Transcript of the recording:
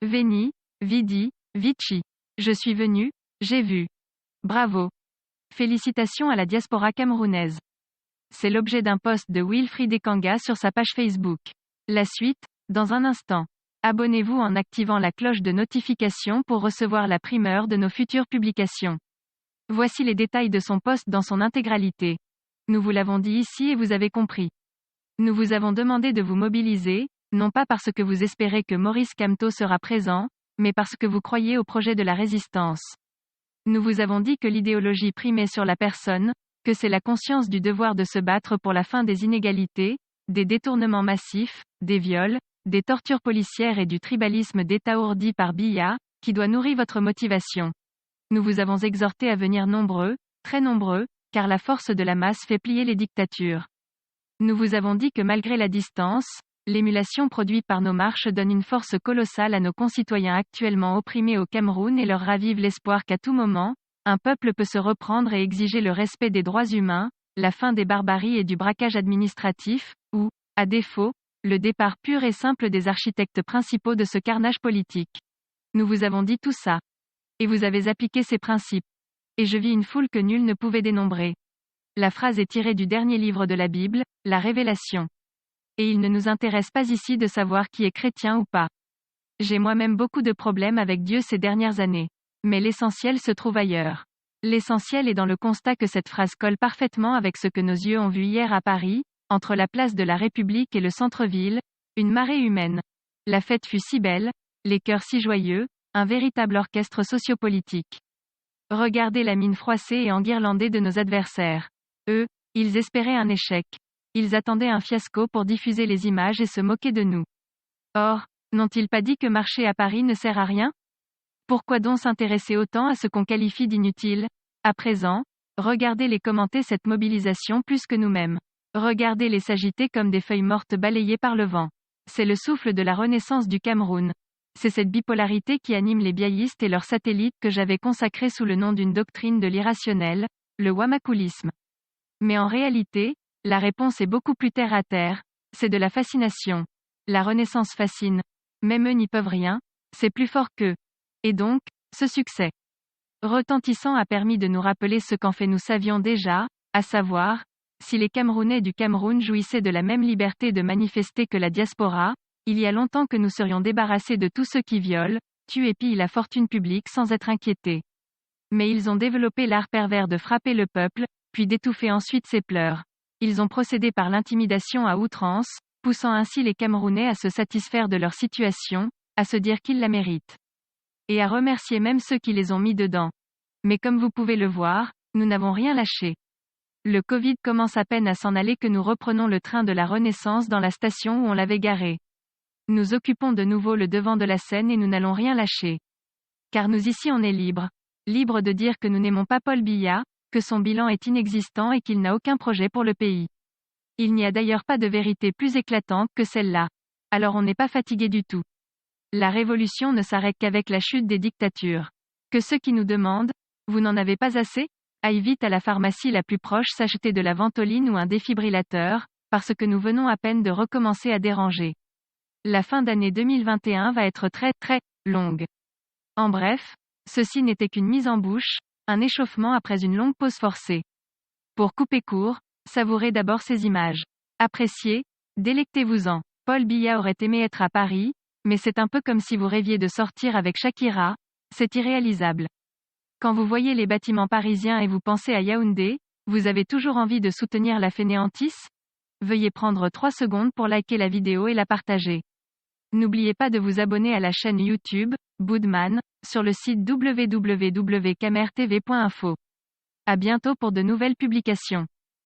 Veni, vidi, vici. Je suis venu, j'ai vu. Bravo. Félicitations à la diaspora camerounaise. C'est l'objet d'un post de Wilfried Ekanga sur sa page Facebook. La suite, dans un instant. Abonnez-vous en activant la cloche de notification pour recevoir la primeur de nos futures publications. Voici les détails de son post dans son intégralité. Nous vous l'avons dit ici et vous avez compris. Nous vous avons demandé de vous mobiliser, non pas parce que vous espérez que Maurice Kamto sera présent, mais parce que vous croyez au projet de la résistance. Nous vous avons dit que l'idéologie primait sur la personne, que c'est la conscience du devoir de se battre pour la fin des inégalités, des détournements massifs, des viols, des tortures policières et du tribalisme d'État ourdi par Biya, qui doit nourrir votre motivation. Nous vous avons exhorté à venir nombreux, très nombreux, car la force de la masse fait plier les dictatures. Nous vous avons dit que malgré la distance, l'émulation produite par nos marches donne une force colossale à nos concitoyens actuellement opprimés au Cameroun et leur ravive l'espoir qu'à tout moment, un peuple peut se reprendre et exiger le respect des droits humains, la fin des barbaries et du braquage administratif, ou, à défaut, le départ pur et simple des architectes principaux de ce carnage politique. Nous vous avons dit tout ça. Et vous avez appliqué ces principes. Et je vis une foule que nul ne pouvait dénombrer. La phrase est tirée du dernier livre de la Bible, la Révélation. Et il ne nous intéresse pas ici de savoir qui est chrétien ou pas. J'ai moi-même beaucoup de problèmes avec Dieu ces dernières années. Mais l'essentiel se trouve ailleurs. L'essentiel est dans le constat que cette phrase colle parfaitement avec ce que nos yeux ont vu hier à Paris, entre la place de la République et le centre-ville, une marée humaine. La fête fut si belle, les cœurs si joyeux, un véritable orchestre sociopolitique. Regardez la mine froissée et enguirlandée de nos adversaires. Eux, ils espéraient un échec. Ils attendaient un fiasco pour diffuser les images et se moquer de nous. Or, n'ont-ils pas dit que marcher à Paris ne sert à rien ? Pourquoi donc s'intéresser autant à ce qu'on qualifie d'inutile ? À présent, regardez-les commenter cette mobilisation plus que nous-mêmes. Regardez-les s'agiter comme des feuilles mortes balayées par le vent. C'est le souffle de la renaissance du Cameroun. C'est cette bipolarité qui anime les biaïstes et leurs satellites que j'avais consacré sous le nom d'une doctrine de l'irrationnel, le wamakoulisme. Mais en réalité, la réponse est beaucoup plus terre à terre, c'est de la fascination. La Renaissance fascine. Même eux n'y peuvent rien, c'est plus fort qu'eux. Et donc, ce succès retentissant a permis de nous rappeler ce qu'en fait nous savions déjà, à savoir, si les Camerounais du Cameroun jouissaient de la même liberté de manifester que la diaspora, il y a longtemps que nous serions débarrassés de tous ceux qui violent, tuent et pillent la fortune publique sans être inquiétés. Mais ils ont développé l'art pervers de frapper le peuple, puis d'étouffer ensuite ses pleurs. Ils ont procédé par l'intimidation à outrance, poussant ainsi les Camerounais à se satisfaire de leur situation, à se dire qu'ils la méritent. Et à remercier même ceux qui les ont mis dedans. Mais comme vous pouvez le voir, nous n'avons rien lâché. Le Covid commence à peine à s'en aller que nous reprenons le train de la Renaissance dans la station où on l'avait garé. Nous occupons de nouveau le devant de la scène et nous n'allons rien lâcher. Car nous ici on est libres. Libres de dire que nous n'aimons pas Paul Biya, que son bilan est inexistant et qu'il n'a aucun projet pour le pays. Il n'y a d'ailleurs pas de vérité plus éclatante que celle-là. Alors on n'est pas fatigué du tout. La révolution ne s'arrête qu'avec la chute des dictatures. Que ceux qui nous demandent, vous n'en avez pas assez ? Aillent vite à la pharmacie la plus proche s'acheter de la ventoline ou un défibrillateur, parce que nous venons à peine de recommencer à déranger. La fin d'année 2021 va être très, très, longue. En bref, ceci n'était qu'une mise en bouche, un échauffement après une longue pause forcée. Pour couper court, savourez d'abord ces images. Appréciez, délectez-vous-en. Paul Biya aurait aimé être à Paris, mais c'est un peu comme si vous rêviez de sortir avec Shakira, c'est irréalisable. Quand vous voyez les bâtiments parisiens et vous pensez à Yaoundé, vous avez toujours envie de soutenir la fainéantise ? Veuillez prendre 3 secondes pour liker la vidéo et la partager. N'oubliez pas de vous abonner à la chaîne YouTube, Boudman, sur le site www.camertv.info. À bientôt pour de nouvelles publications.